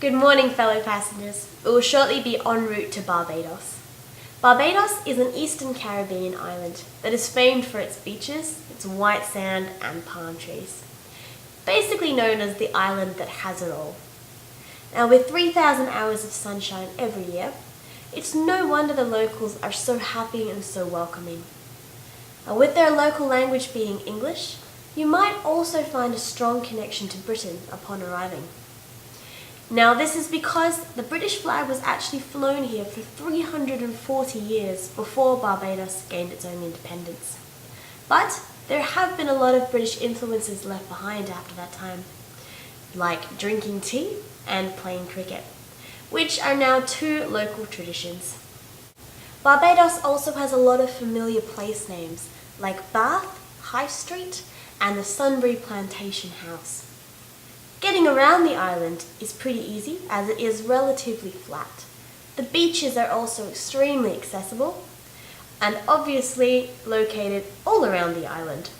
Good morning, fellow passengers. We will shortly be en route to Barbados. Barbados is an eastern Caribbean island that is famed for its beaches, its white sand and palm trees. Basically known as the island that has it all. Now, with 3,000 hours of sunshine every year, it's no wonder the locals are so happy and so welcoming. Now, with their local language being English, you might also find a strong connection to Britain upon arriving. Now, this is because the British flag was actually flown here for 340 years before Barbados gained its own independence. But there have been a lot of British influences left behind after that time, like drinking tea and playing cricket, which are now two local traditions. Barbados also has a lot of familiar place names, like Bath, High Street, and the Sunbury Plantation House. Getting around the island is pretty easy as it is relatively flat. The beaches are also extremely accessible and obviously located all around the island.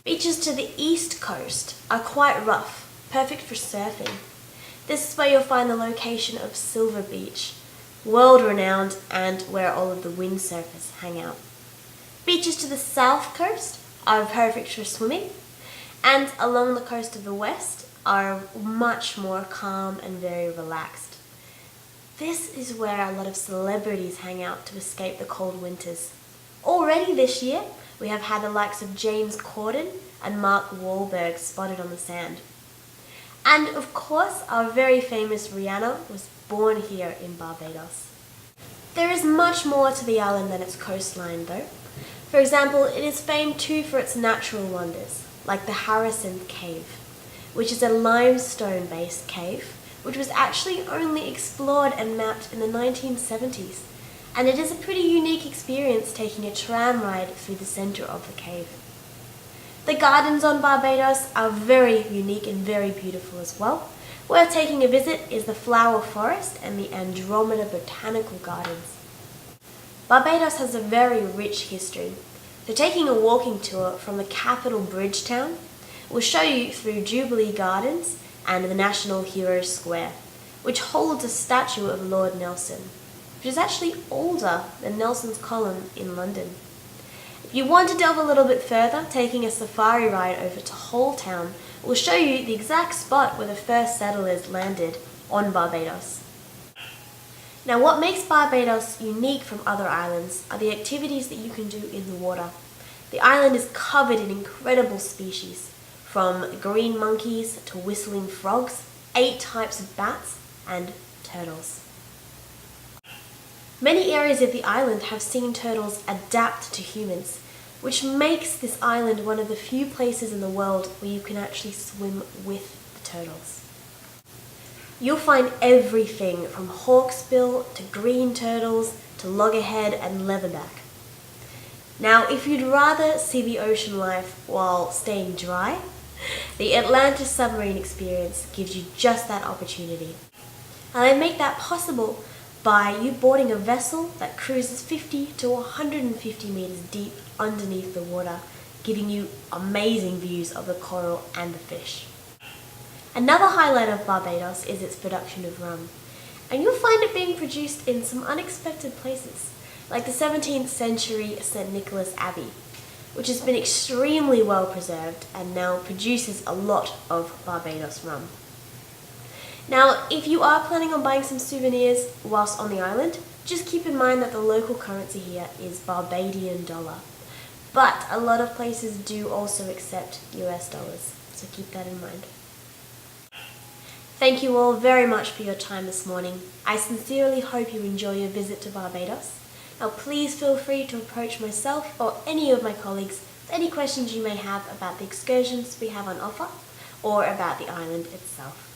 Beaches to the east coast are quite rough, perfect for surfing. This is where you'll find the location of Silver Beach, world renowned and where all of the windsurfers hang out. Beaches to the south coast are perfect for swimming, and along the coast of the west are much more calm and very relaxed. This is where a lot of celebrities hang out to escape the cold winters. Already this year, we have had the likes of James Corden and Mark Wahlberg spotted on the sand. And of course, our very famous Rihanna was born here in Barbados. There is much more to the island than its coastline though. For example, it is famed too for its natural wonders, like the Harrison Cave, which is a limestone-based cave, which was actually only explored and mapped in the 1970s. And it is a pretty unique experience taking a tram ride through the center of the cave. The gardens on Barbados are very unique and very beautiful as well. Worth taking a visit is the Flower Forest and the Andromeda Botanical Gardens. Barbados has a very rich history, so taking a walking tour from the capital Bridgetown will show you through Jubilee Gardens and the National Heroes Square, which holds a statue of Lord Nelson, which is actually older than Nelson's column in London. If you want to delve a little bit further, taking a safari ride over to Hull Town will show you the exact spot where the first settlers landed on Barbados. Now, what makes Barbados unique from other islands are the activities that you can do in the water. The island is covered in incredible species, from green monkeys to whistling frogs, 8 types of bats, and turtles. Many areas of the island have seen turtles adapt to humans, which makes this island one of the few places in the world where you can actually swim with the turtles. You'll find everything from hawksbill to green turtles to loggerhead and leatherback. Now, if you'd rather see the ocean life while staying dry, the Atlantis submarine experience gives you just that opportunity. And they make that possible by you boarding a vessel that cruises 50 to 150 meters deep underneath the water, giving you amazing views of the coral and the fish. Another highlight of Barbados is its production of rum, and you'll find it being produced in some unexpected places, like the 17th century St. Nicholas Abbey, which has been extremely well preserved and now produces a lot of Barbados rum. Now, if you are planning on buying some souvenirs whilst on the island, just keep in mind that the local currency here is Barbadian dollar. But a lot of places do also accept US dollars, so keep that in mind. Thank you all very much for your time this morning. I sincerely hope you enjoy your visit to Barbados. Now, please feel free to approach myself or any of my colleagues with any questions you may have about the excursions we have on offer or about the island itself.